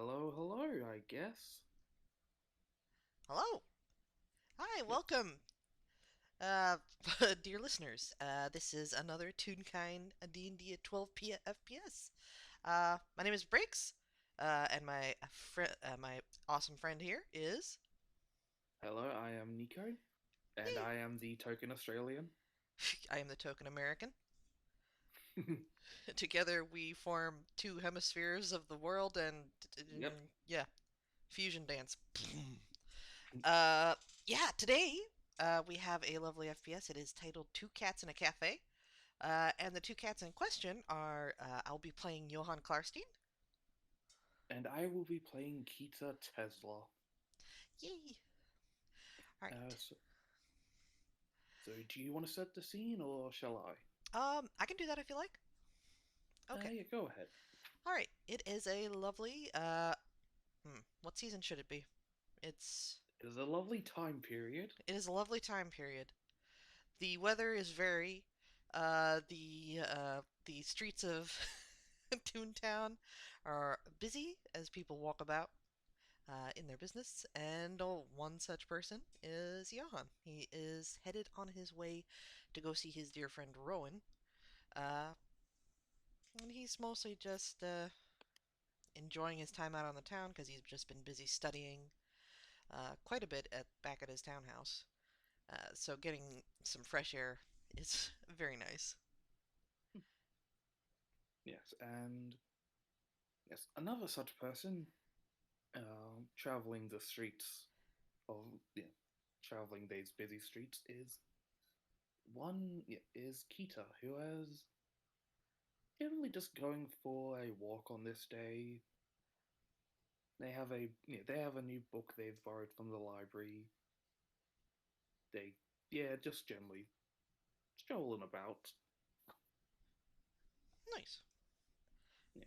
Hello, hello, I guess. Hello. Hi, Yes. welcome. Uh, dear listeners, this is another Toonkind D&D at 12 FPS. My name is Briggs, and my awesome friend here is. Hello, I am Nico, and Yay! I am the token Australian. I am the token American. Together we form two hemispheres of the world and, Yep. yeah, fusion dance. Uh, yeah, today we have a lovely FPS. It is titled Two Cats in a Cafe. And the two cats in question are I'll be playing Johan Klarstein. And I will be playing Kita Tesla. Yay! All Uh, right. so, so do you want to set the scene, or shall I? I can do that if you like. Okay. Yeah, go ahead. All right. It is a lovely. What season should it be? It's. It is a lovely time period. It is a lovely time period. The weather is very. The streets of Toontown are busy as people walk about in their business, and one such person is Johan. He is headed on his way to go see his dear friend Rowan, uh, and he's mostly just enjoying his time out on the town because he's just been busy studying quite a bit back at his townhouse. So getting some fresh air is very nice. Yes, and yes, another such person, traveling the streets of traveling these busy streets is Kita, who has generally just going for a walk on this day. They have a new book they've borrowed from the library. They just generally strolling about. Nice. Yeah.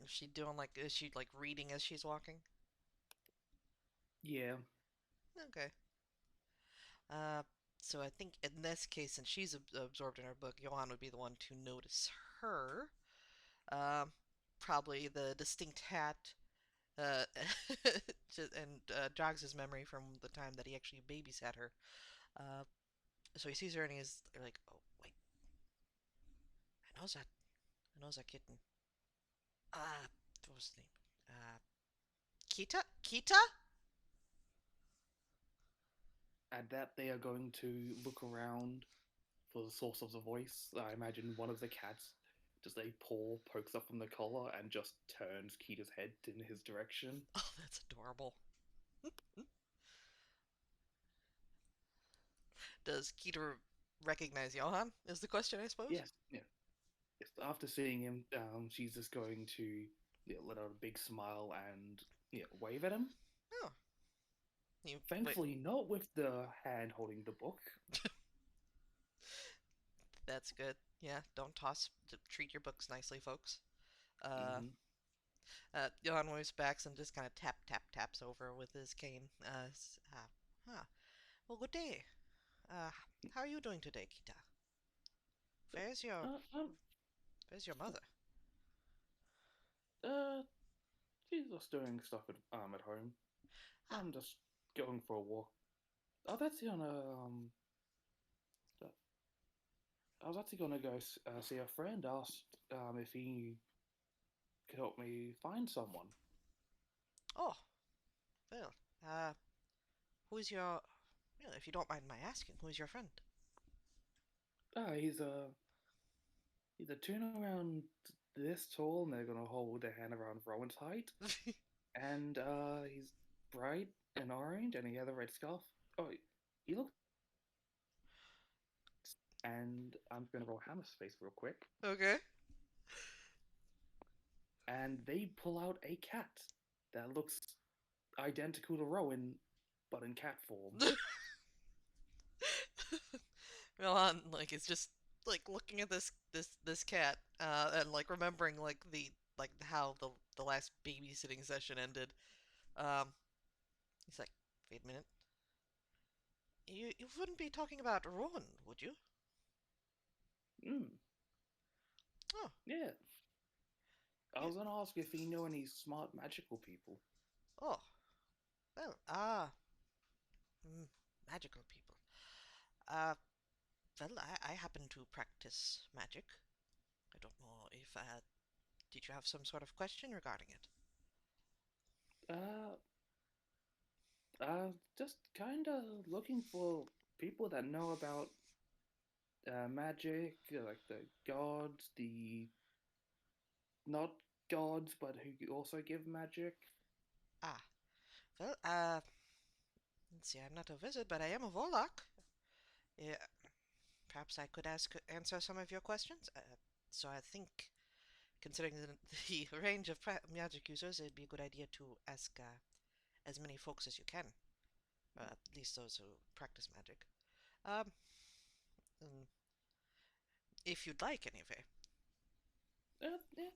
Is she like reading as she's walking? Yeah. Okay. Uh, so I think in this case, since she's absorbed in her book, Johan would be the one to notice her. Um, Probably the distinct hat, uh, and jogs his memory from the time that he actually babysat her. Uh, so he sees her and he's like, "Oh wait, I knows that kitten. Ah, what was his name? Uh, Kita, Kita." At that, they are going to look around for the source of the voice. I imagine one of the cats, just a paw pokes up from the collar and just turns Kita's head in his direction. Oh, that's adorable. Does Kita recognize Johan? Is the question, I suppose. Yes, yeah. Yes. After seeing him, she's just going to let out a big smile and wave at him. Oh, you wait. Thankfully, not with the hand holding the book. That's good. Yeah, don't treat your books nicely, folks. Uh, Hmm. Johan moves back and just kind of taps over with his cane. Huh. Well, good day. Uh, how are you doing today, Kita? Where's your Uh, um, Where's your mother? uh, she's just doing stuff at home. Ah, I'm just going for a walk. I was actually gonna I was actually gonna go see a friend. Asked if he could help me find someone. oh, well. Who's your? Well, if you don't mind my asking, who's your friend? He's a tune around this tall, and they're gonna hold their hand around Rowan's height. And he's bright and orange, and he has a red scarf. Oh, he looks. And I'm gonna roll Hammer's face real quick. Okay. And they pull out a cat that looks identical to Rowan, but in cat form. Milan like is just like looking at this cat and like remembering like the how the last babysitting session ended. Um, he's like, wait a minute, you wouldn't be talking about Rowan, would you? Mm, Oh, yeah. I you was gonna ask if he knew any smart magical people. Oh, well, mm, magical people. Uh, well, I happen to practice magic. I don't know if, did you have some sort of question regarding it? Uh, just kind of looking for people that know about magic, like the gods, the not gods, but who also give magic. Ah, well, let's see, I'm not a wizard, but I am a warlock. Yeah, perhaps I could answer some of your questions. So I think, considering the range of magic users, it'd be a good idea to ask as many folks as you can, at least those who practice magic. Um, mm, if you'd like, anyway. Yeah.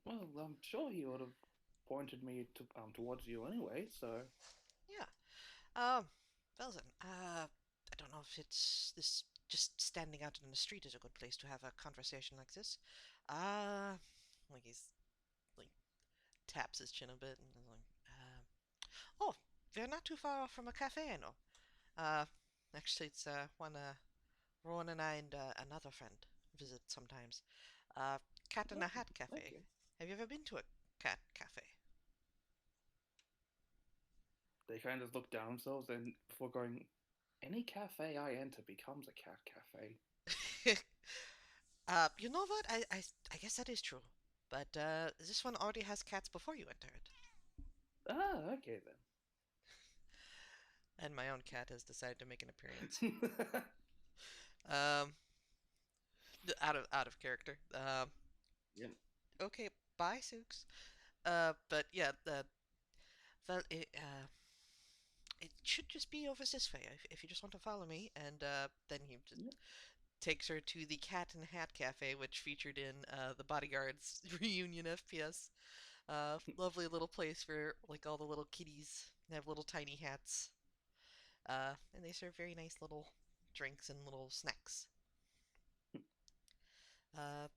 Well, I'm sure he would have pointed me towards you anyway. So Yeah. Well then, I don't know if it's this just standing out in the street is a good place to have a conversation like this. Uh, like he's like taps his chin a bit and is like, oh, we're not too far off from a cafe, I know. Uh, actually, it's one Rowan and I and another friend visit sometimes. Uh, Cat in a oh, Hat Cafe. okay. Have you ever been to a cat cafe? They kind of look down themselves and before going, any cafe I enter becomes a cat cafe. You know what? I guess that is true. But this one already has cats before you enter it. Ah, okay And my own cat has decided to make an appearance. then. Um, out of character. Yep. Okay, bye, Sooks. But yeah, well, it should just be over this way if you just want to follow me. And then he just Yep. takes her to the Cat and Hat Cafe, which featured in the Bodyguards reunion FPS. Lovely little place for like all the little kitties. They have little tiny hats. And they serve very nice little drinks and little snacks. Uh,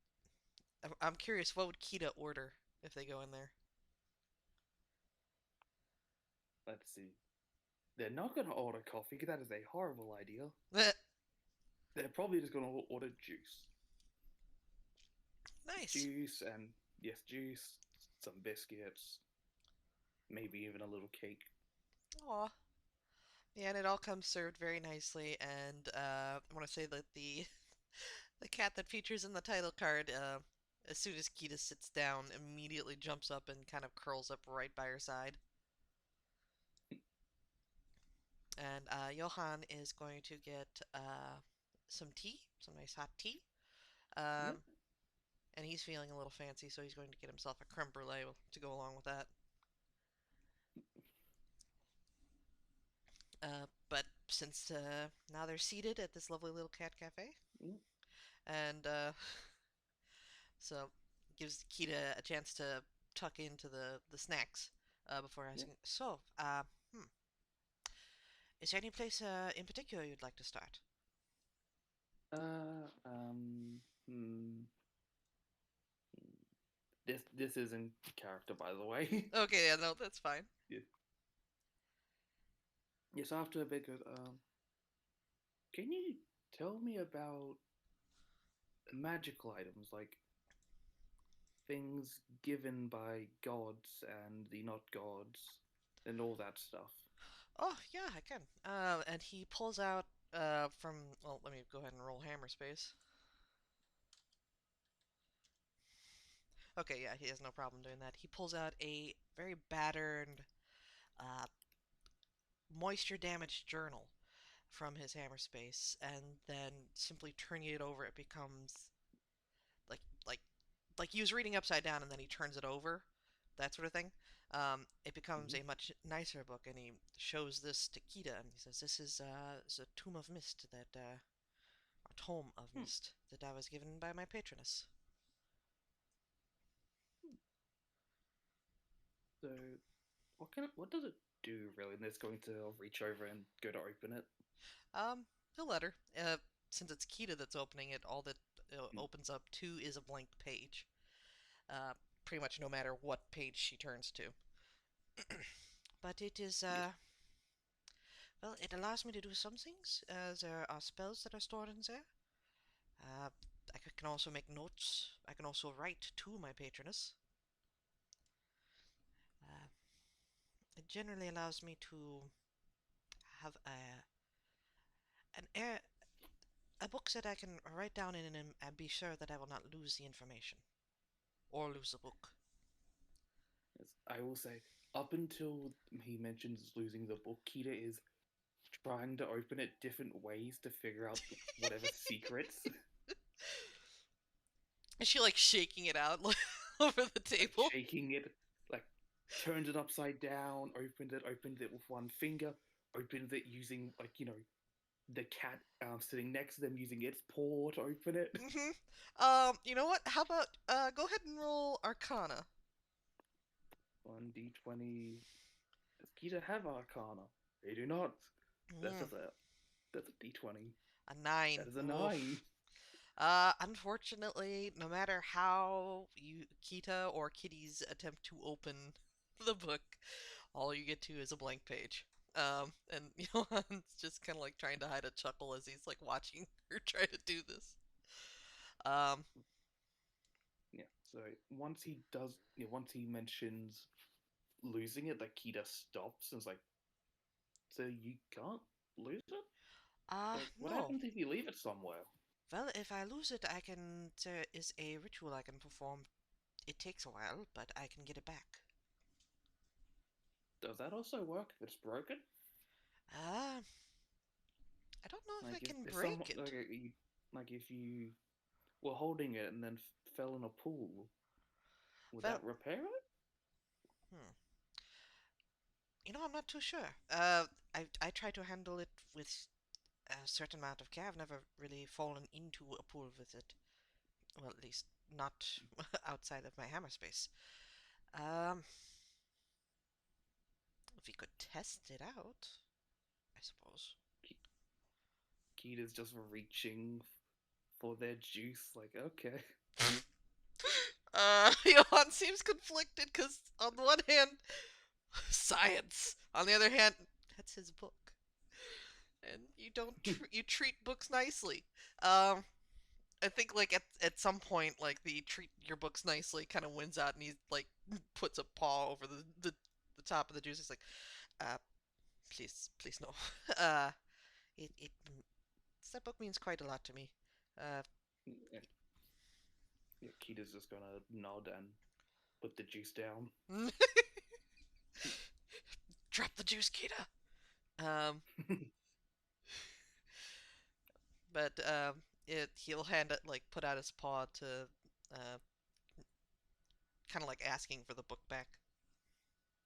I'm curious, what would Kita order if they go in there? Let's see. They're not going to order coffee because that is a horrible idea. They're probably just going to order juice. Nice. Juice and, yes, juice, some biscuits, maybe even a little cake. Aw. Yeah, and it all comes served very nicely. And I want to say that the the cat that features in the title card, as soon as Kita sits down, immediately jumps up and kind of curls up right by her side. And Johan is going to get some tea, some nice hot tea. Yep. Um, and he's feeling a little fancy, so he's going to get himself a creme brulee to go along with that. But since now they're seated at this lovely little cat cafe, Yep. and so gives Kita a chance to tuck into the snacks before Yep. asking. So, is there any place in particular you'd like to start? Uh, um, hmm. This isn't character, by the way. Okay, yeah, no, that's fine. Yeah. Yes, after a bit, goes, can you tell me about magical items like things given by gods and the not gods and all that stuff? Oh, yeah, I can. And he pulls out from. Well, let me go ahead and roll hammer space. Okay, yeah, he has no problem doing that. He pulls out a very battered, uh, moisture damaged journal from his hammer space, and then simply turning it over, it becomes like like like he was reading upside down, and then he turns it over, that sort of thing. It becomes Hmm. a much nicer book, and he shows this to Kita, and he says, "This is a tomb of mist that a tome of Hmm. mist that I was given by my patroness." So, what does it do really? And it's going to reach over and go to open it. The letter, since it's Kita that's opening it, all that Hmm. opens up to is a blank page. Uh, pretty much no matter what page she turns to. But it is, Yes. well, it allows me to do some things. There are spells that are stored in there. Uh, can also make notes. I can also write to my patroness. Uh, it generally allows me to have an air, a book that I can write down in and be sure that I will not lose the information or lose the book. Yes. I will say, up until he mentions losing the book, Kita is trying to open it different ways to figure out whatever secrets. Is she like shaking it out like, over the Like table? shaking it, like turned it upside down, opened it with one finger, opened it using the cat sitting next to them using its paw to open it. You know what? How about go ahead and roll Arcana. 1d20. Does Kita have Arcana? They do not. That's Mm, just a that's a d20. a 9. That is a Oof. 9. Unfortunately, no matter how you Kita or Kitty's attempt to open the book, all you get to is a blank page. And Johan's just kind of like trying to hide a chuckle as he's like watching her try to do this. Um, Yeah. So once he mentions losing it, like Kita stops and is like, "So you can't lose it? Like, what no. happens if you leave it somewhere? Well, if I lose it, I can. There is a ritual I can perform. It takes a while, but I can get it back. Does that also work if it's broken? Ah, I don't know if I Like, can if someone break it. like if you were holding it and then fell in a pool, would Well, that repair it? hmm. I'm not too sure. I try to handle it with a certain amount of care. I've never really fallen into a pool with it. Well, at least not outside of my hammer space. Um, if we could test it out, I suppose. Kita's just reaching for their juice. Like, okay, Johan seems conflicted because on the one hand, science. On the other hand, that's his book, and you don't you treat books nicely. Um, I think like at some point like the treat your books nicely kind of wins out, and he like puts a paw over the top of the juice. He's like, uh, please no. Uh, it that book means quite a lot to me. Uh, yeah, yeah, Kita's just gonna nod and put the juice down. drop the juice, Kita. Um, but it he'll hand it like put out his paw to uh kind of like asking for the book back.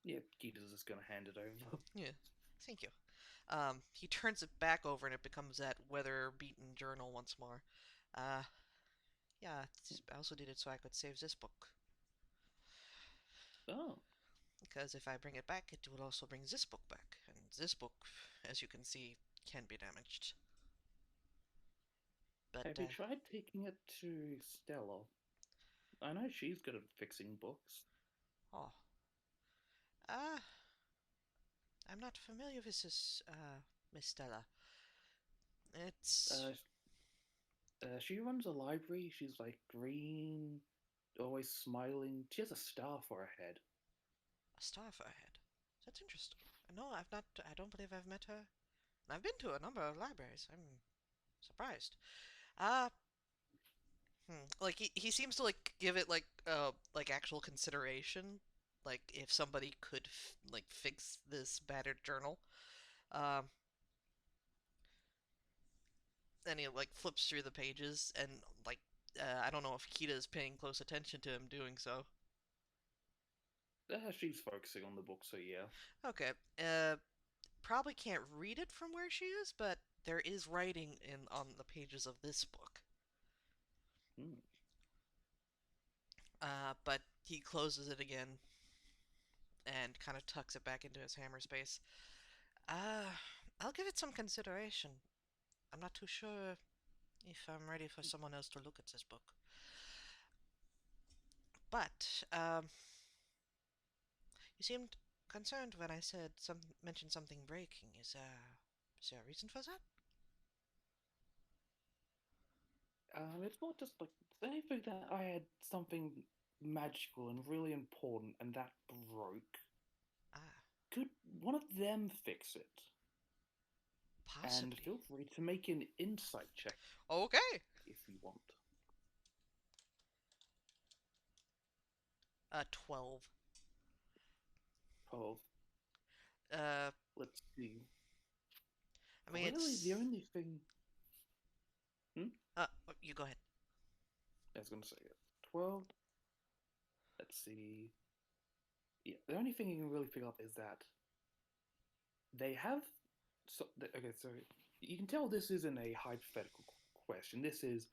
Yeah, Kita's just gonna hand it over. Yeah, thank you. He turns it back over and it becomes that weather-beaten journal once more. Uh, yeah, I also did it so I could save this book. Oh, Because if I bring it back, it will also bring this book back. And this book, as you can see, can be damaged. But, have you tried taking it to Stella? I know she's good at fixing books. oh. Uh, I'm not familiar with this, Miss Stella. It's Uh, she runs a library. She's like green, always smiling. She has a star for her head. a star for her head. That's interesting. No, I've not, I don't believe I've met her. I've been to a number of libraries. I'm surprised. Uh, Like he seems to like give it like actual consideration, like if somebody could like fix this battered journal. Um, and he like flips through the pages and like I don't know if Kita is paying close attention to him doing so. She's focusing on the book, so yeah. Okay, probably can't read it from where she is, but there is writing in on the pages of this book. Hmm. But he closes it again and kind of tucks it back into his hammer space. Uh, I'll give it some consideration. I'm not too sure if I'm ready for someone else to look at this book. But you seemed. concerned when I said mentioned something breaking. Is there a reason for that? It's not just like they think that I had something magical and really important, and that broke. Ah, Could one of them fix it? And possibly. feel free to make an insight check Okay. if you want. 12. 12. Uh, Let's see. I mean Really, the it's. only thing. Hmm? You go ahead. I was going to say it. 12. Let's see. Yeah, the only thing you can really pick up is that they have. So, okay, so you can tell this isn't a hypothetical question. This is,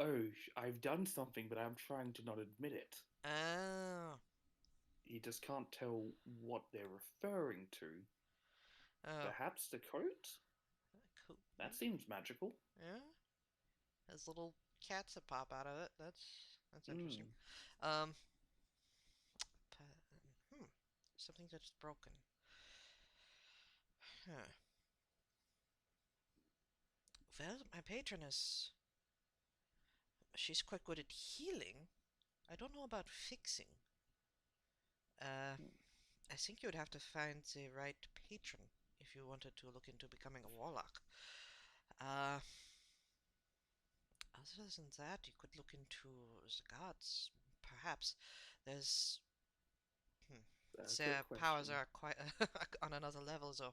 oh, I've done something, but I'm trying to not admit it. Oh. You just can't tell what they're referring to. Oh. Perhaps the coat? Cool. That seems magical. Yeah. There's little cats that pop out of it. That's interesting. Hmm. Um. Hmm. Something that's broken. Huh. Well, my patroness, she's quite good at healing. I don't know about fixing. Uh, I think you would have to find the right patron if you wanted to look into becoming a warlock. Uh, Other than that, you could look into the gods. Perhaps there's hmm, Quick their powers question. are quite on another level. So,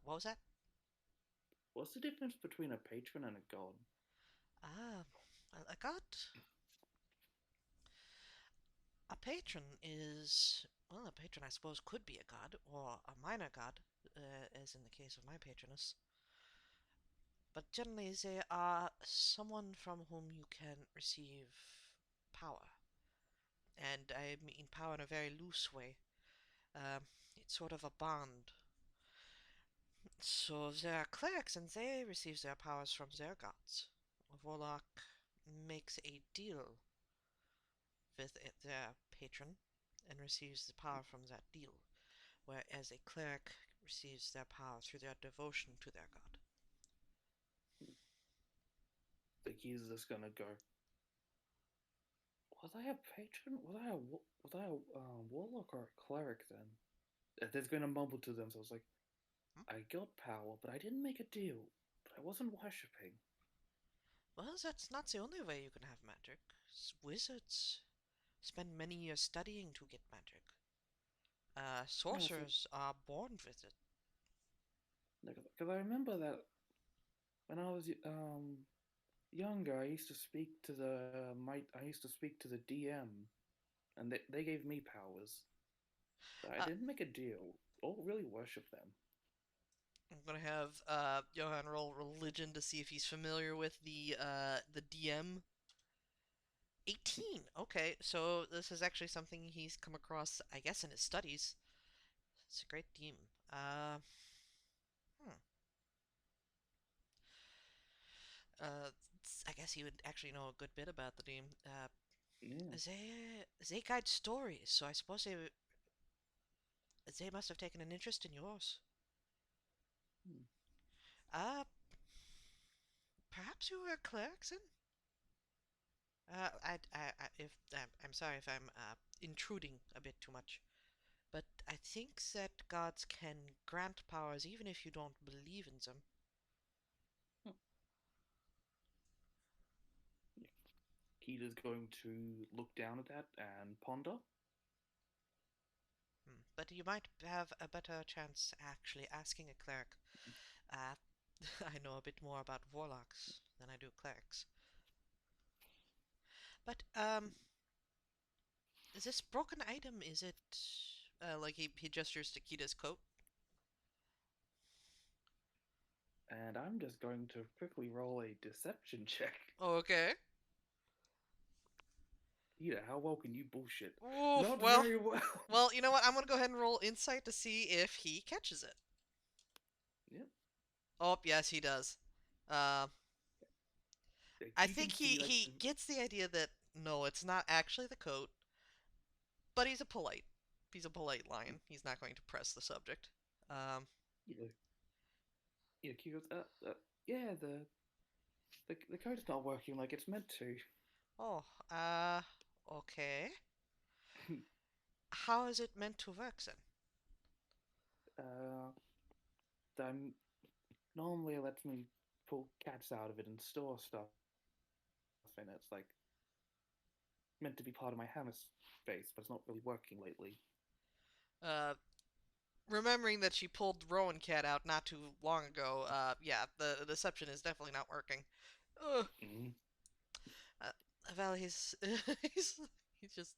what was that? What's the difference between a patron and a god? Ah, a god. A patron is well, a patron I suppose could be a god or a minor god, as in the case of my patroness. But generally, they are someone from whom you can receive power. And I mean power in a very loose way. Um, it's sort of a bond. So there are clerics, and they receive their powers from their gods. A warlock makes a deal with their patron and receives the power from that deal, whereas a cleric receives their power through their devotion to their god. The he's just gonna go. Was I a patron? Was I a warlock or a cleric then? They're gonna mumble to themselves like, Hmm? I got power, but I didn't make a deal. But I wasn't worshipping. Well, that's not the only way you can have magic. Wizards spend many years studying to get magic. No, it's like Sorcerers are born with it. because I remember that when I was younger, I used to speak to I used to speak to the DM, and they gave me powers, but I Uh, didn't make a deal or really worship them. I'm gonna have Johan roll religion to see if he's familiar with the DM. 18. Okay, so this is actually something he's come across, I guess, in his studies. It's a great DM. Hmm. Uh, I guess he would actually know a good bit about the DM. Yeah. They guide stories, so I suppose they must have taken an interest in yours. Hmm. Uh, Perhaps you were clerics then? I'm sorry if I'm intruding a bit too much, but I think that gods can grant powers even if you don't believe in them. Hmm. Yeah. Kita's going to look down at that and ponder. But you might have a better chance actually asking a cleric. Uh, I know a bit more about warlocks than I do clerics. But this broken item, is it like he gestures to Kita's coat? And I'm just going to quickly roll a deception check. Okay. Kita, how well can you bullshit? Oof. Not very well. Well, you know what? I'm gonna go ahead and roll insight to see if he catches it. Yep. Oh, yes, he does. Uh, I You think can he see like he gets the idea that no, it's not actually the coat, but he's a polite. He's a polite lion. He's not going to press the subject. Um, Yeah, yeah. Key goes, yeah, the code's not working like it's meant to. oh, okay. How is it meant to work then? uh, I'm normally it lets me pull cats out of it and store stuff in it. It's like meant to be part of my hammer space, but it's not really working lately. Uh, Remembering that she pulled Rowan Cat out not too long ago, yeah, the deception is definitely not working. Ugh. Mm. Uh, well, he's he just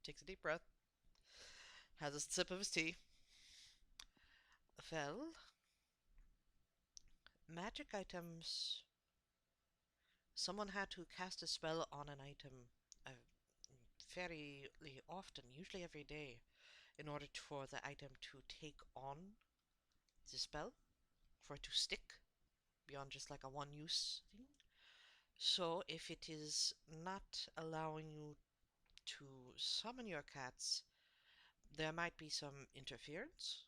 takes a deep breath, has a sip of his tea. Well, magic items. Someone had to cast a spell on an item uh, very often, usually every day, in order for the item to take on the spell, for it to stick beyond just like a one use thing. So, if it is not allowing you to summon your cats, there might be some interference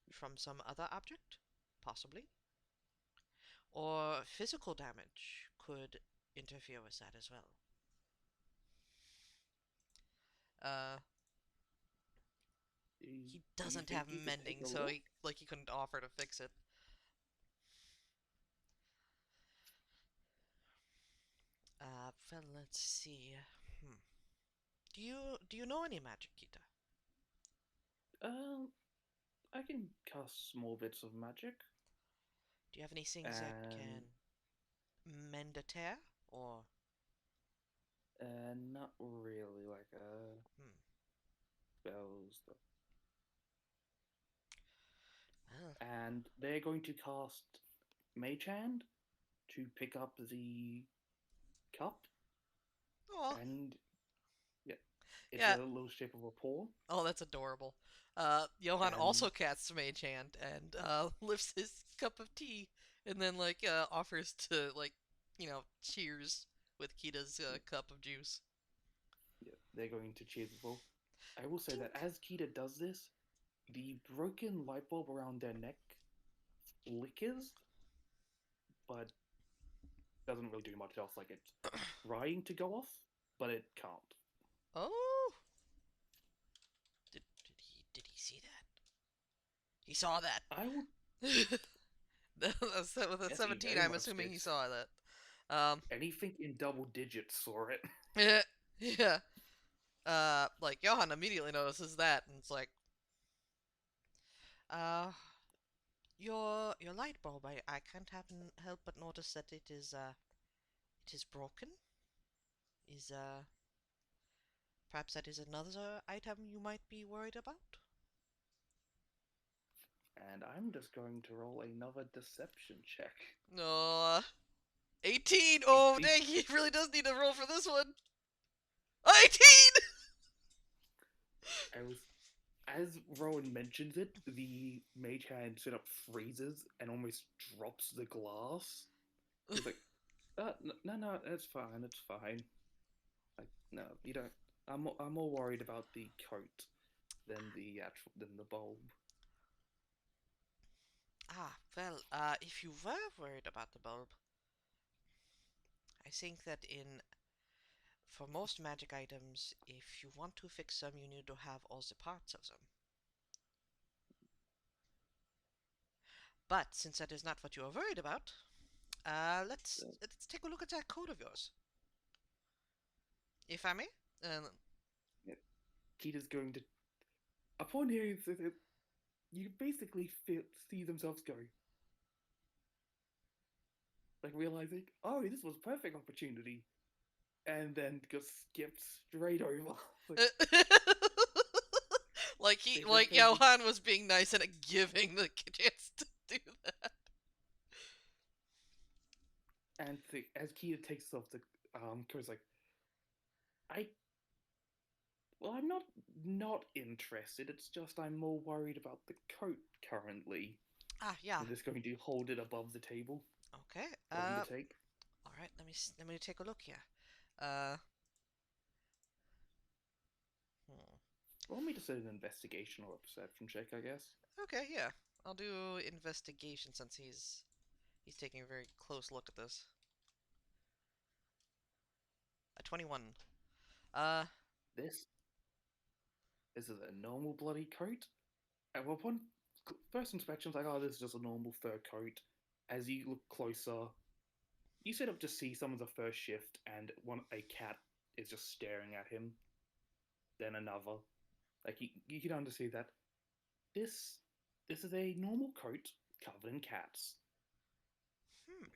from some other object, possibly, or physical damage could interfere with that as well. Uh, he Do you doesn't think have you could take mending, a so look? he couldn't offer to fix it. Well, let's see. Hmm. Do you know any magic, Kita? Um, I can cast small bits of magic, Do you have any things that and can mend a tear, or not really like hmm? spells. Well, And they're going to cast Mage Hand to pick up the cup, oh, and yeah, it's yeah. a little shape of a paw, Oh, that's adorable. Johan and also casts Mage Hand and lifts his cup of tea, and then offers to cheers with Kita's yeah, cup of juice. yeah, they're going to cheers as well. I will say that Tink. as Kita does this, the broken light bulb around their neck flickers, but doesn't really do much else. Like it's trying to go off, but it can't. Oh, did he see that? He saw that. I would With a guess he 17, very I'm much assuming did. he saw that. Um, Anything in double digits saw it. yeah. Like Johan immediately notices that, and it's like, uh, your light bulb. I can't help but notice that it is broken. Is Perhaps that is another item you might be worried about? And I'm just going to roll another deception check. No. 18! Oh, 18. dang, he really does need to roll for this one. 18! I was as Rowan mentions it, the mage hand set up freezes and almost drops the glass. He's like, no, no, it's fine, it's fine. Like, no, you don't. I'm more worried about the coat than the bulb. Well, if you were worried about the bulb, I think that for most magic items, if you want to fix them, you need to have all the parts of them. But since that is not what you are worried about, let's take a look at that code of yours, if I may. Uh, Yeah, Kita's going to. Upon hearing this, you basically see themselves go, like realizing, oh, this was a perfect opportunity, and then just skip straight over. Like, they just like going to, Johan was being nice and giving the chance to do that. and as Kita takes off the Ko's like, I well, I'm not interested. It's just I'm more worried about the coat currently. Yeah. I'm just going to hold it above the table Okay. for them to take. All right. Let me take a look here. Uh. Hmm. Want me to say an investigation or a perception check, I guess? Okay, yeah. I'll do investigation since he's taking a very close look at this. A 21. Uh, This is a normal bloody coat. And upon first inspection, like, oh, this is just a normal fur coat. As you look closer, you set up to see some of the first shift, and a cat is just staring at him. Then another. Like you can understand that this this is a normal coat covered in cats. hmm.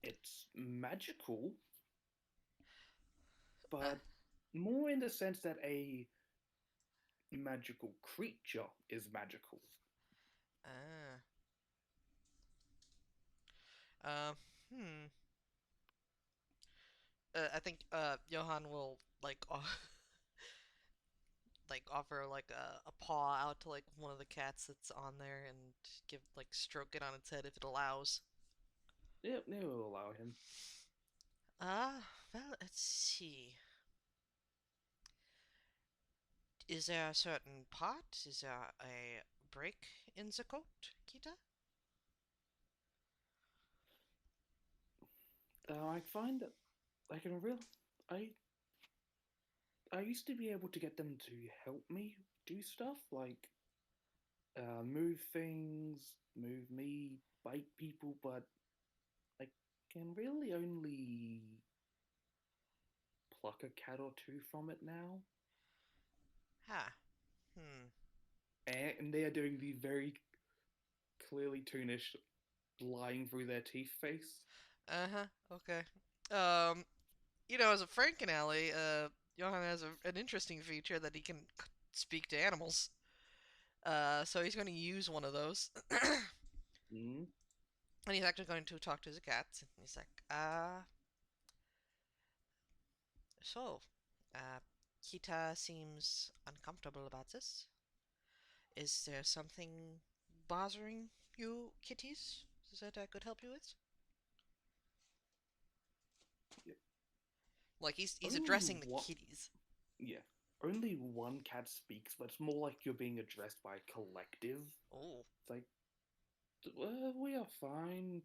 It's magical, Uh, but more in the sense that a magical creature is magical. ah. Um, hmm. I think Johan will like like offer like a paw out to like one of the cats that's on there and give like stroke it on its head if it allows. Yep, they will allow him. Well, let's see. Is there a certain part? Is there a break in the coat, Kita? I find that I can real I I used to be able to get them to help me do stuff like move things, move me, bite people, but I can really only pluck a cat or two from it now. Ha. Hmm. And they are doing the very clearly Toonish lying through their teeth face. Uh-huh. Okay. Um, as a Frankenalley, Johan has an interesting feature that he can speak to animals. So he's going to use one of those. Mm, And he's actually going to talk to the cat. He's like, so, uh, Kita seems uncomfortable about this. Is there something bothering you, kitties, that I could help you with? yeah. Like he's Only addressing the what? kitties. Yeah. Only one cat speaks, but it's more like you're being addressed by a collective. Oh, It's like, well, we are fine.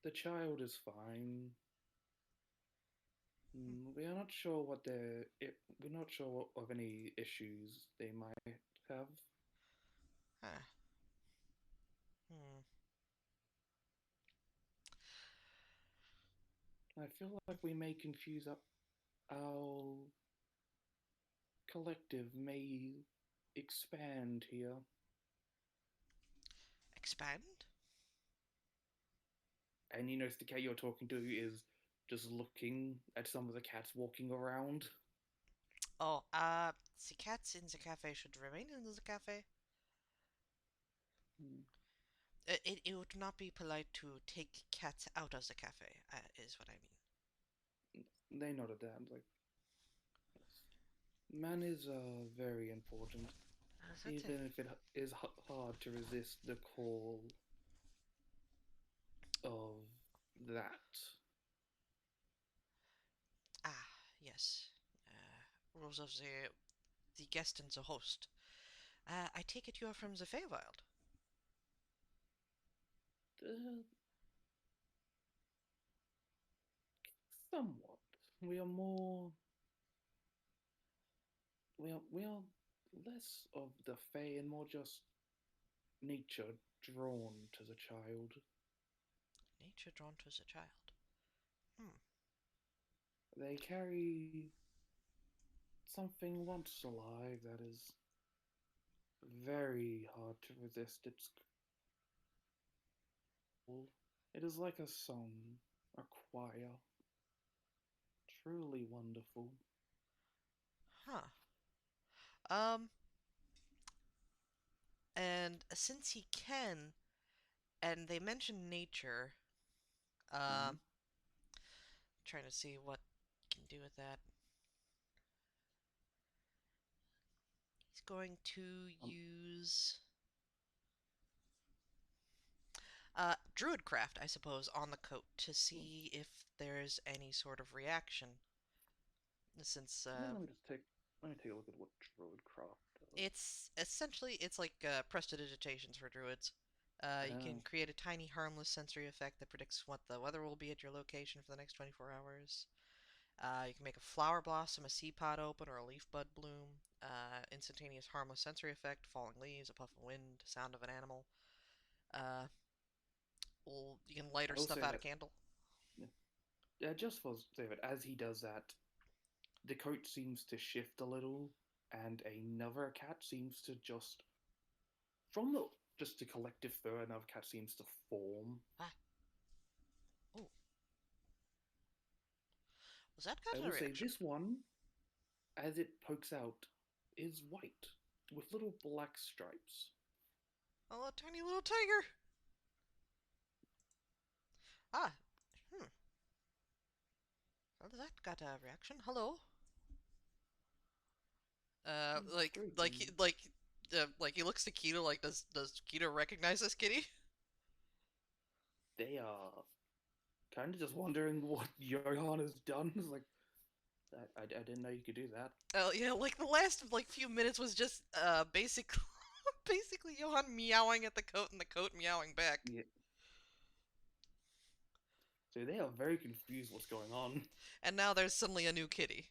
The child is fine. hmm. We are not sure we're not sure of any issues they might have. Ah, hmm. I feel like we may confuse up our collective may expand here. Expand? And you notice the cat you're talking to is just looking at some of the cats walking around. Oh, the cats in the cafe should remain in the cafe. It would not be polite to take cats out of the cafe, is what I mean. They nodded that. Like, manners are very important, That's it. even if it is hard to resist the call of that. Ah, yes. Rules of the guest and the host. I take it you are from the Feywild. Uh, Somewhat. We are more. We are less of the Fae and more just nature drawn to the child. Nature drawn to the child. Hmm. They carry something once alive that is very hard to resist. It is like a song, a choir, truly wonderful. Huh. Um, and since he can, and they mentioned nature, Mm. um, trying to see what he can do with that. He's going to Um, use Druidcraft, I suppose, on the coat to see if there's any sort of reaction. Since, yeah, let me just take. Let me take a look at what Druidcraft does. It's like prestidigitations for druids. You can Oh, create a tiny harmless sensory effect that predicts what the weather will be at your location for the next 24 hours. You can make a flower blossom, a seed pod open, or a leaf bud bloom. Instantaneous harmless sensory effect, falling leaves, a puff of wind, sound of an animal. Uh, you can light or I will snuff say out a that candle. just for David, as he does that, the coat seems to shift a little, and another cat seems to from the just the collective fur, another cat seems to form. Ah, oh, was that got I a will say reaction? this one, as it pokes out, is white with little black stripes. Oh, a tiny little tiger. Ah, hmm. Well, that got a reaction. Hello. It's very Like he looks to Keto. Like, does Keto recognize this kitty? They are kind of just wondering what Johan has done. It's like, I didn't know you could do that. Oh yeah, like the last few minutes was just basically basically Johan meowing at the coat and the coat meowing back. Yeah. So they are very confused what's going on. And now there's suddenly a new kitty.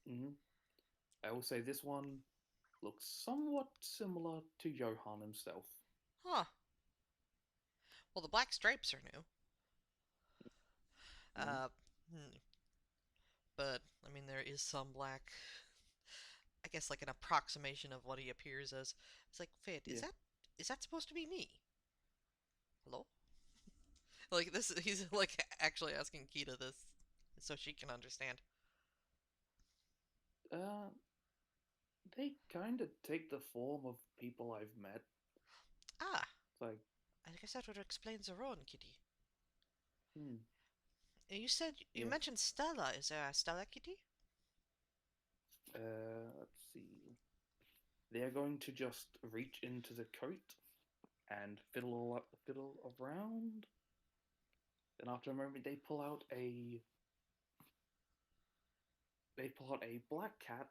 Hmm. I will say this one looks somewhat similar to Johan himself. Huh. Well, the black stripes are new. Hmm. Uh, hmm. But I mean, there is some black. I guess like an approximation of what he appears as. It's like, Fate, Yeah. is that supposed to be me? Hello? Like this, he's like actually asking Kita this, so she can understand. Uh, they kind of take the form of people I've met. Ah, It's like, I guess that would explain the Rowan kitty. hmm, You said you yeah. mentioned Stella. Is there a Stella kitty? Let's see. They're going to just reach into the coat and fiddle around. Then after a moment, they pull out a black cat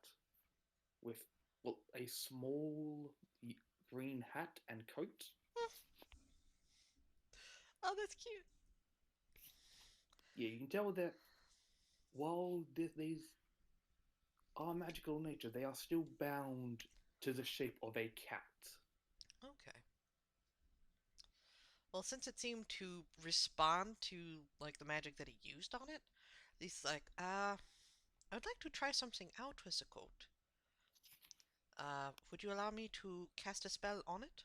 with well, a small green hat and coat. Oh, that's cute. Yeah, you can tell that while these are magical in nature, they are still bound to the shape of a cat. Okay. Well, since it seemed to respond to like the magic that he used on it, he's like, I would like to try something out with the coat. Would you allow me to cast a spell on it?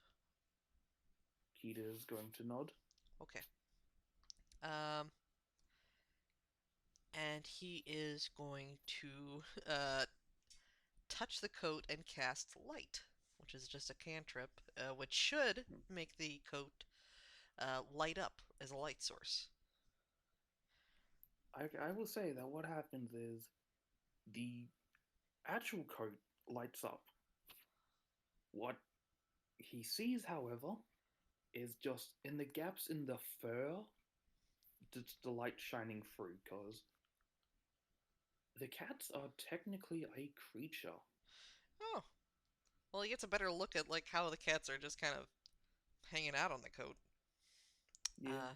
Kita is going to nod. Okay. Um, and he is going to touch the coat and cast light, which is just a cantrip, which should make the coat light up as a light source. I will say that what happens is the actual coat lights up. What he sees, however, is just in the gaps in the fur, just the light shining through, because the cats are technically a creature. Oh, well, he gets a better look at like how the cats are just kind of hanging out on the coat. Yeah. Uh,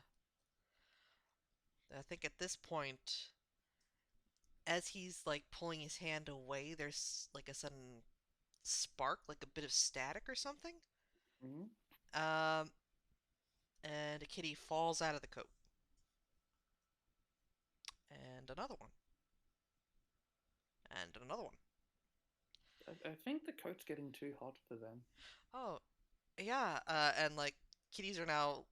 I think at this point, as he's like pulling his hand away, there's like a sudden spark, like a bit of static or something. Hmm. Um, and a kitty falls out of the coat. And another one. And another one. I think the coat's getting too hot for them. Oh, yeah. And like kitties are now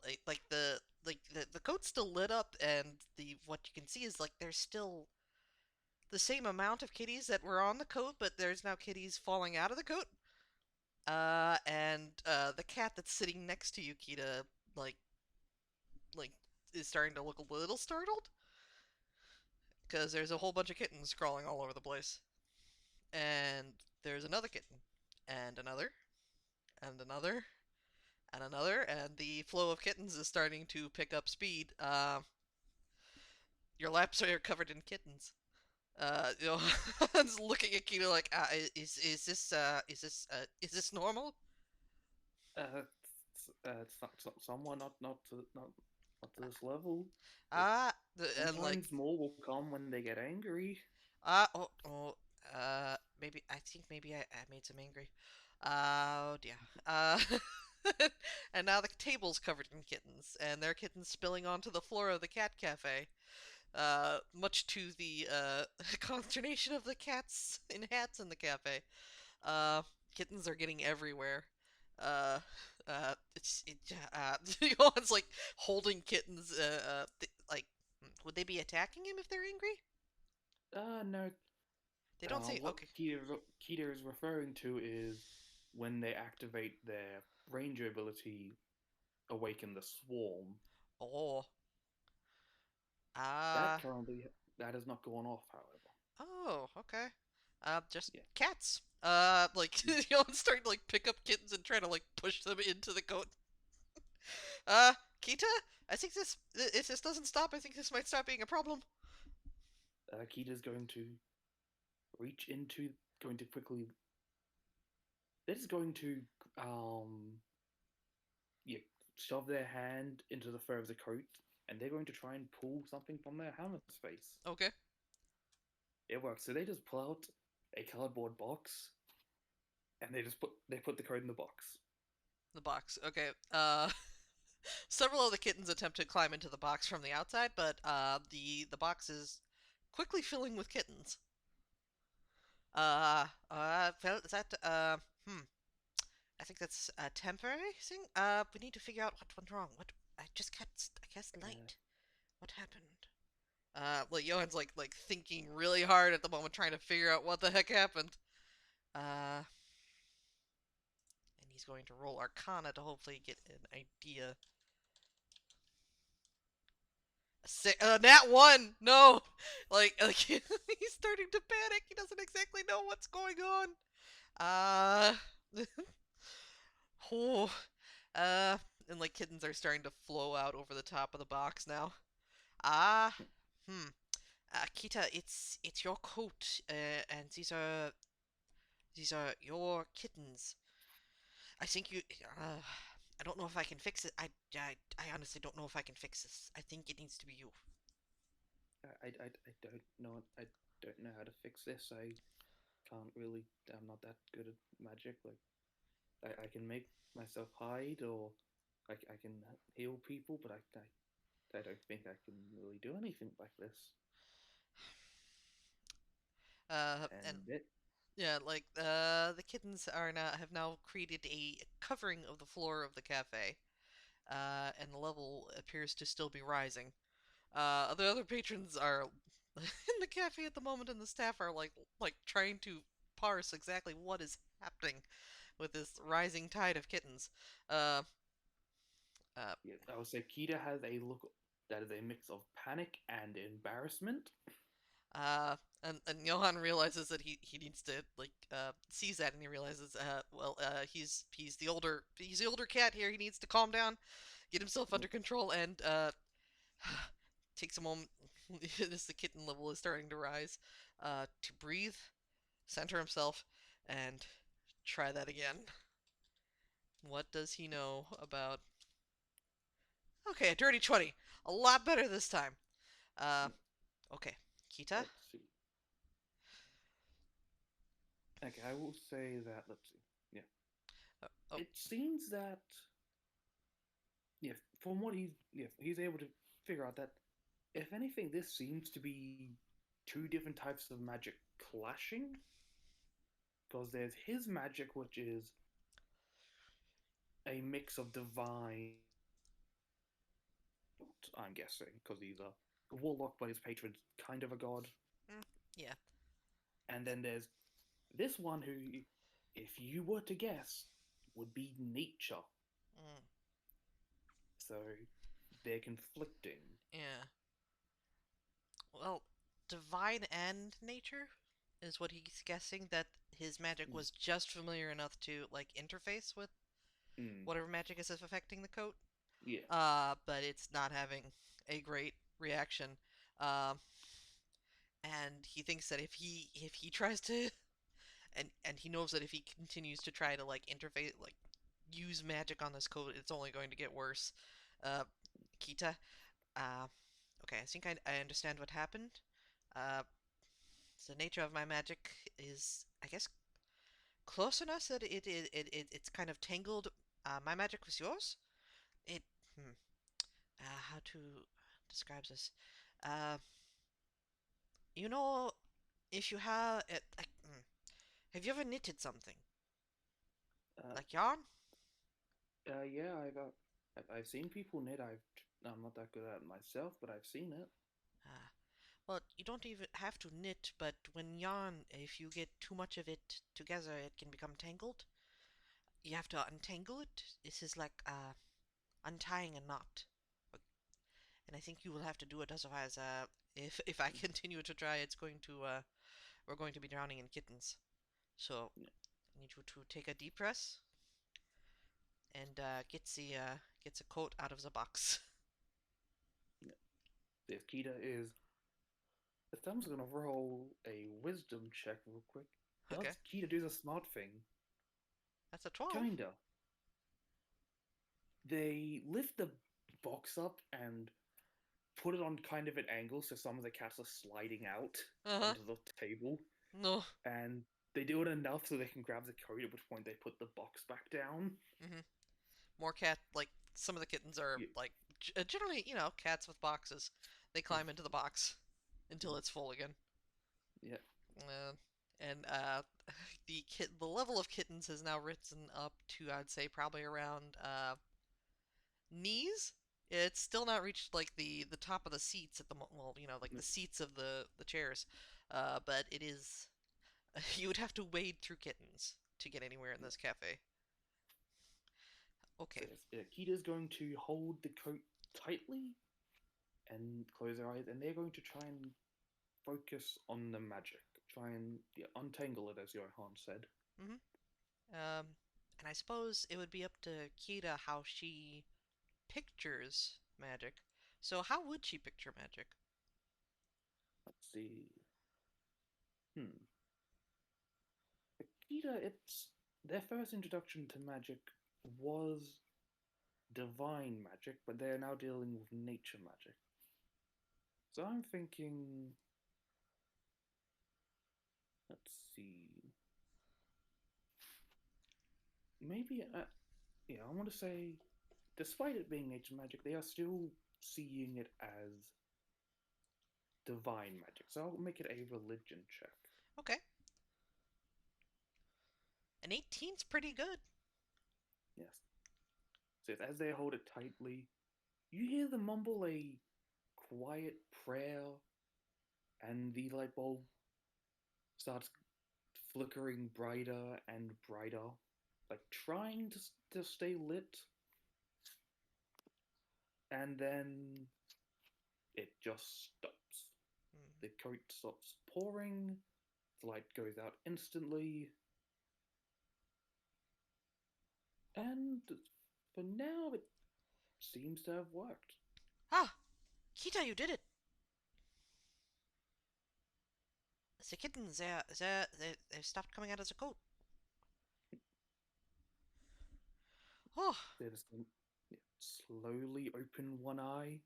the coat's still lit up, and the what you can see is like there's still the same amount of kitties that were on the coat, but there's now kitties falling out of the coat. And the cat that's sitting next to you, Kita, like like is starting to look a little startled because there's a whole bunch of kittens crawling all over the place, and there's another kitten, and another, and another, and another, and the flow of kittens is starting to pick up speed. Your laps are covered in kittens. Johan's looking at Kita like, is this normal? It's not someone not to this level. And like, Sometimes more will come when they get angry. oh, oh, maybe I think maybe I made some angry. Oh dear. Uh, and now the table's covered in kittens, and there are kittens spilling onto the floor of the cat cafe. Much to the consternation of the cats in hats in the cafe. Uh, Kittens are getting everywhere. Uh, Johan's like holding kittens. Like, would they be attacking him if they're angry? No. They don't say. What Okay. Keter is referring to is when they activate their ranger ability, awaken the swarm. Oh. That Ah. currently that has not gone off, however. Oh. Okay. Just Yeah. cats. Like starting to like pick up kittens and try to like push them into the goat. Kita, I think this if this doesn't stop, I think this might stop being a problem. Keter's reach into, going to quickly. This is going to um yeah, shove their hand into the fur of the coat, and they're going to try and pull something from their helmet's face. Okay. It works. So they just pull out a cardboard box, and they put the code in the box. The box. Okay. Several of the kittens attempt to climb into the box from the outside, but the box is quickly filling with kittens. Well, is that hmm. I think that's a temporary thing. We need to figure out what went wrong. What I just got, I guess, Uh, light. What happened? Like Johan's like thinking really hard at the moment, trying to figure out what the heck happened. Uh, and he's going to roll Arcana to hopefully get an idea. Nat one. No, like he's starting to panic. He doesn't exactly know what's going on. Uh, oh, uh, and like kittens are starting to flow out over the top of the box now. Ah, hmm. Kita, it's your coat, and these are your kittens. I think you. I don't know if I can fix it. I honestly don't know if I can fix this. I think it needs to be you. I don't know. I don't know how to fix this. I can't really. I'm not that good at magic. Like I can make myself hide, or I can heal people, but I don't think I can really do anything like this. And And it yeah, like the kittens are now have now created a covering of the floor of the cafe. And the level appears to still be rising. The other patrons are in the cafe at the moment, and the staff are like trying to parse exactly what is happening with this rising tide of kittens. Uh, uh, Yeah, I would say Kita has a look that is a mix of panic and embarrassment. uh, and Johan realizes that he needs to like sees that and he realizes he's the older cat here. He needs to calm down, get himself under control, and takes a moment as the kitten level is starting to rise to breathe, center himself, and try that again. What does he know about? Okay, a dirty 20. A lot better this time. Uh, okay. Kita? Let's see. Okay, I will say that. Let's see. Yeah, Oh, it seems that yeah, from what he's able to figure out that if anything, this seems to be two different types of magic clashing. Because there's his magic, which is a mix of divine, I'm guessing, because he's a warlock, but his patron's kind of a god. mm, yeah. And then there's this one who, if you were to guess, would be Nicho. Mm, So they're conflicting. yeah. Well, divine and nature is what he's guessing that his magic was just familiar enough to like interface with Mm, whatever magic is affecting the coat. yeah. But it's not having a great reaction. Um, and he thinks that if he tries to and he knows that if he continues to try to like interface like use magic on this coat, it's only going to get worse. Uh, Kita, uh, okay, I think I understand what happened. Uh, the nature of my magic is, I guess, close enough that it's kind of tangled. My magic with yours. It, hmm, how to describe this? Uh, you know, if you have it, like, have you ever knitted something Uh, like yarn? yeah, I've seen people knit. I'm not that good at it myself, but I've seen it. Uh, well, you don't even have to knit, but when yarn, if you get too much of it together, it can become tangled. You have to untangle it. This is like untying a knot, and I think you will have to do it. Otherwise, if I continue to try, it's going to we're going to be drowning in kittens. So Yeah, I need you to take a deep breath and gets a coat out of the box. yeah. If Kita is, if I'm just gonna roll a wisdom check real quick. Okay, Does Kita do the smart thing? that's a 12. Kinda. They lift the box up and put it on kind of an angle so some of the cats are sliding out Uh huh. onto the table, No. and they do it enough so they can grab the coat, at which point they put the box back down. Mhm. More cat like some of the kittens are Yeah, like generally, cats with boxes. They climb into the box until it's full again. yeah, Uh, and the level of kittens has now risen up to I'd say probably around knees. It's still not reached like the top of the seats at the well, like yeah. the seats of the chairs. But it is you would have to wade through kittens to get anywhere in this cafe. So Okay. yes, Kita's going to hold the coat tightly and close their eyes, and they're going to try and focus on the magic. Try and untangle it, as Johan said. Mhm. And I suppose it would be up to Kita how she pictures magic. So how would she picture magic? Let's see. Hmm. Kita, it's their first introduction to magic was divine magic, but they're now dealing with nature magic. So I'm thinking, let's see, maybe, yeah, I want to say, despite it being nature magic, they are still seeing it as divine magic. So I'll make it a religion check. Okay, an 18's pretty good. Yes. So as they hold it tightly, you hear them mumble a quiet prayer, and the light bulb starts flickering brighter and brighter, like trying to stay lit, and then it just stops. Hmm. The coat stops pouring, the light goes out instantly, and for now it seems to have worked. Ah, Kita, you did it. The kittens, they've stopped coming out of the coat. Oh, They just slowly open one eye,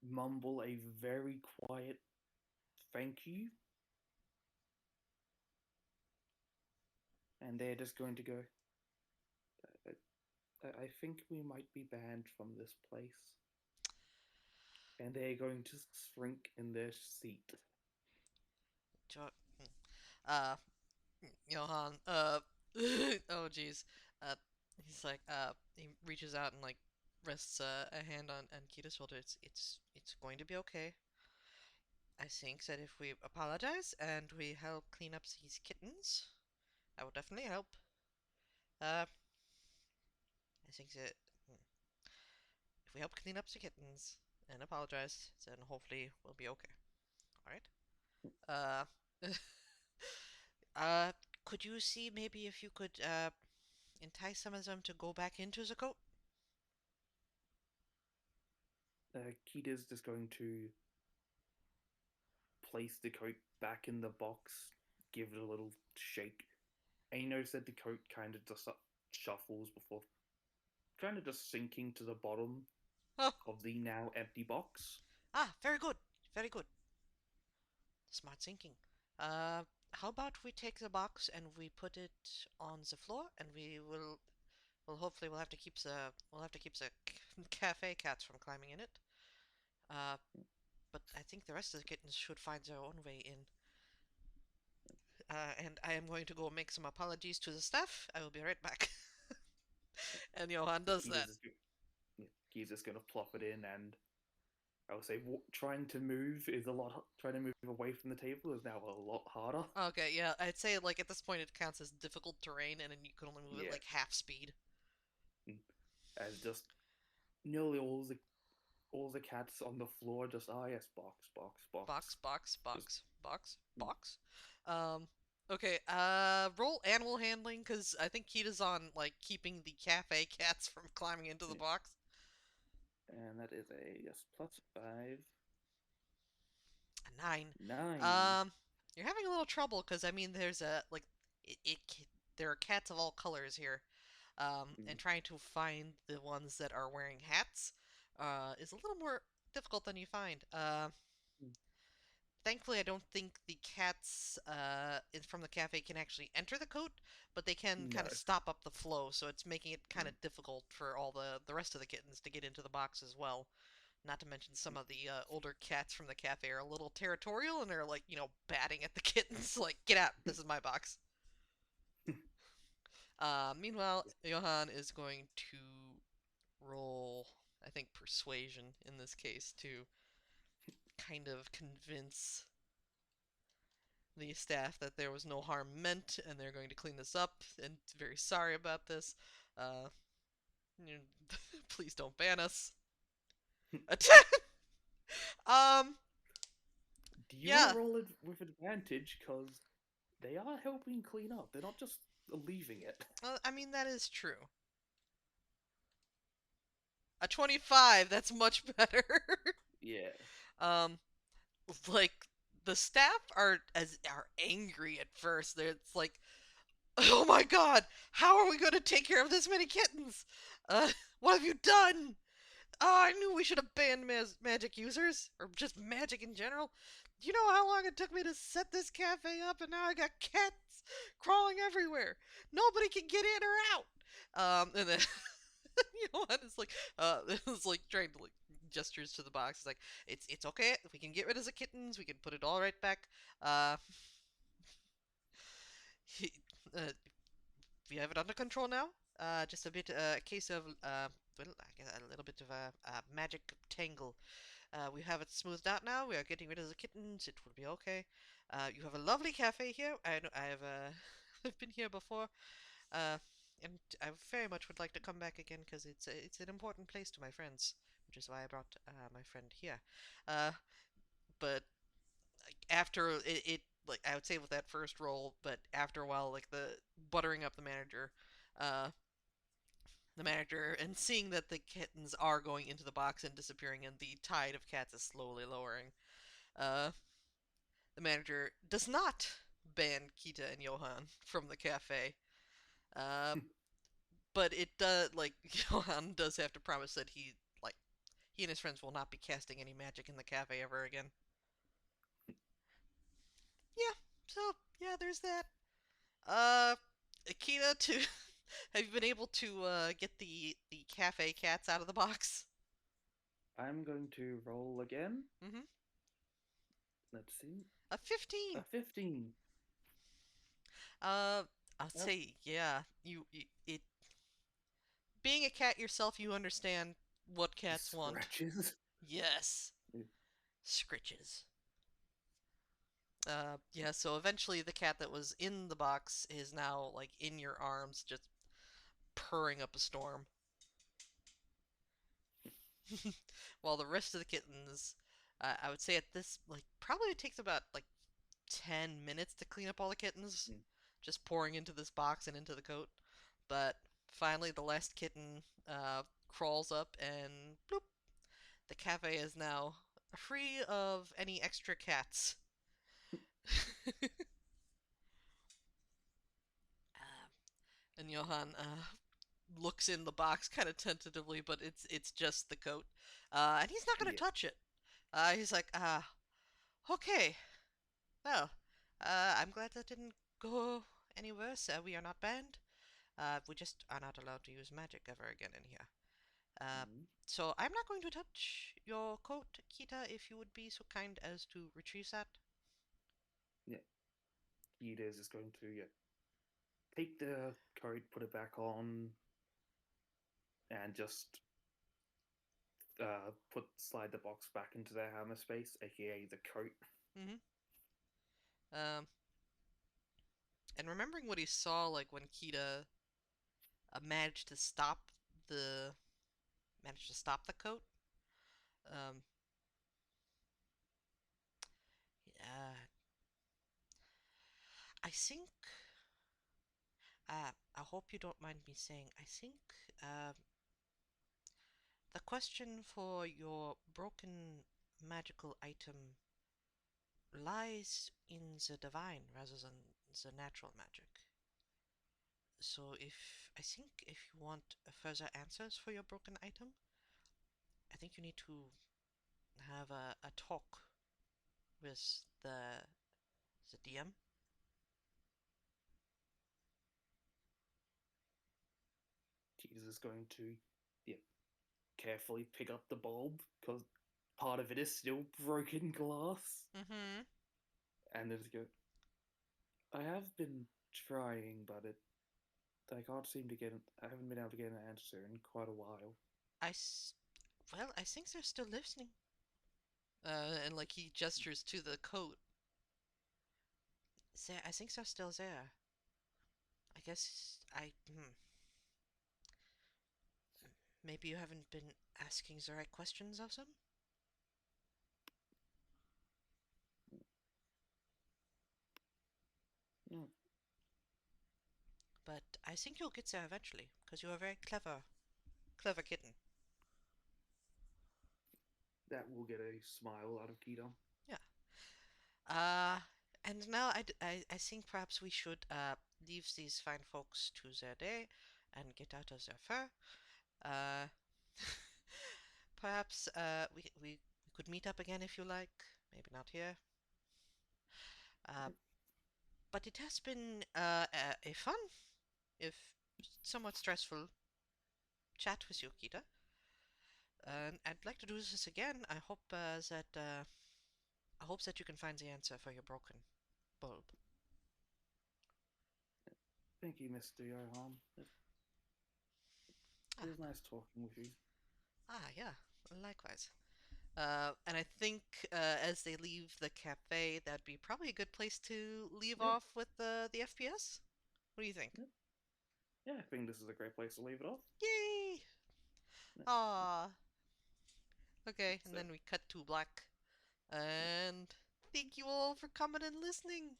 mumble a very quiet thank you, and they're just going to go, I think we might be banned from this place. And they're going to shrink in their seat. uh, Johan, oh jeez. Uh, he's like, he reaches out and like rests a hand on Kita's shoulder. It's going to be okay. I think that if we apologize and we help clean up these kittens, that will definitely help. Uh, I think that if we help clean up the kittens and apologize, then hopefully we'll be okay. All right. Uh, uh, could you see maybe if you could entice some of them to go back into the coat? Kita's just going to place the coat back in the box, give it a little shake, and you notice that the coat kind of just shuffles before kind of just sinking to the bottom Oh, of the now empty box. very good. Very good. Smart thinking. Uh, how about we take the box and we put it on the floor, and well, hopefully we'll have to keep the cafe cats from climbing in it. Uh, but I think the rest of the kittens should find their own way in. And I am going to go make some apologies to the staff. I will be right back. And Johan does that. He's just gonna plop it in, and I would say trying to move is a lot. Trying to move away from the table is now a lot harder. Okay, yeah, I'd say like at this point it counts as difficult terrain, and then you can only move it Yeah, like half speed. as just nearly all the cats on the floor just yes, box, box, Box, box. box, Just box, box, box. Um, okay, roll animal handling, because I think Kita's on, like, keeping the cafe cats from climbing into the yeah. box. And that is a yes plus 5, A 9. 9. Um, you're having a little trouble, because, I mean, there's there are cats of all colors here. And Mm, trying to find the ones that are wearing hats, is a little more difficult than you find. mm. Thankfully, I don't think the cats from the cafe can actually enter the coat, but they can No. kind of stop up the flow, so it's making it kind Mm. of difficult for all the rest of the kittens to get into the box as well. Not to mention some of the older cats from the cafe are a little territorial and they're like, batting at the kittens, like, get out, this is my box. Meanwhile, Johan is going to roll, I think, persuasion in this case to kind of convince the staff that there was no harm meant and they're going to clean this up and very sorry about this. Uh, you please don't ban us. um, Do you want to yeah. roll it with advantage? Because they are helping clean up. They're not just leaving it. I mean, that is true. A 25, that's much better. Yeah. um, like the staff are angry at first. It's like, oh my god, how are we going to take care of this many kittens? What have you done? Oh, I knew we should have banned magic users, or just magic in general. Do you know how long it took me to set this cafe up, and now I got cats crawling everywhere. Nobody can get in or out. And then Johan is like, it's like trying to like gestures to the box. It's like, it's okay. If we can get rid of the kittens, we can put it all right back. Uh, he, uh, we have it under control now. Just a case of well, I guess a little bit of a magic tangle. We have it smoothed out now. We are getting rid of the kittens. It will be okay. You have a lovely cafe here. I know I have I've been here before. Uh, and I very much would like to come back again because it's an important place to my friends, which is why I brought my friend here. Uh, but like, after it like I would say with that first roll, but after a while, like the buttering up uh, the manager, and seeing that the kittens are going into the box and disappearing, and the tide of cats is slowly lowering. Uh, the manager does not ban Kita and Johan from the cafe. Uh, but it does like Johan does have to promise that like he and his friends will not be casting any magic in the cafe ever again. Yeah, so yeah, there's that. Uh, Akita, to have you been able to get the cafe cats out of the box? I'm going to roll again. Mm-hmm. Let's see. A A 15. 15. Uh, I'll Yep. say yeah. You it being a cat yourself, you understand what cats want. Scratches. Yes, scritches. Yeah. So eventually, the cat that was in the box is now like in your arms, just purring up a storm. While the rest of the kittens, I would say at this like probably it takes about like 10 minutes to clean up all the kittens, Mm. just pouring into this box and into the coat. But finally, the last kitten crawls up and bloop. The cafe is now free of any extra cats. And Johan looks in the box kind of tentatively, but it's just the coat, and he's not gonna Yeah. touch it. He's like, okay, well, I'm glad that didn't go any worse. We are not banned. We just are not allowed to use magic ever again in here. Uh, Mm, so I'm not going to touch your coat, Kita, if you would be so kind as to retrieve that. yeah. Kid is just going to, yeah, take the coat, put it back on, and just put slide the box back into their hammer space, aka the coat. Mm-hmm. Um, and remembering what he saw, like when Kita managed to the stop the coat. Um, uh, I think. I hope you don't mind me saying. I think uh, the question for your broken magical item lies in the divine rather than the natural magic. So I think if you want further answers for your broken item, I think you need to have a talk with the DM. Kid is going to, yeah, carefully pick up the bulb because part of it is still broken glass, Mm-hmm. and just go. I have been trying, but I can't seem to get. I haven't been able to get an answer in quite a while. I s- well, I think they're still listening. And like he gestures to the coat. I think they're still there. I guess maybe you haven't been asking the right questions of them, Mm, but I think you'll get there eventually because you're a very clever kitten. that will get a smile out of Keto. Yeah. Uh, and now I think perhaps we should leave these fine folks to their day and get out of their fur. Uh, perhaps we could meet up again if you like. Maybe not here. Uh, but it has been a fun, if somewhat stressful, chat with you, Kita. And I'd like to do this again. I hope that you can find the answer for your broken bulb. Thank you, Mr. Johan. It Ah, was nice talking with you. yeah, likewise. And I think as they leave the cafe, that'd be probably a good place to leave Yeah, off with the FPS. What do you think? yeah, yeah. I think this is a great place to leave it off. Yay! Yeah. Ah, okay. And So, then we cut to black. And thank you all for coming and listening.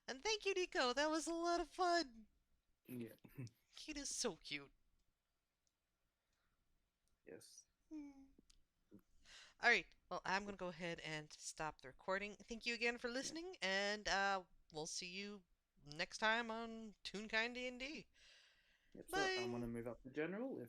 And thank you, Nico. That was a lot of fun. yeah, Kid is so cute. yes. Hmm. All right. Well, I'm gonna go ahead and stop the recording. Thank you again for Yeah. listening, and we'll see you next time on Toonkind D&D. Yep. So I'm Bye. gonna move up to general. If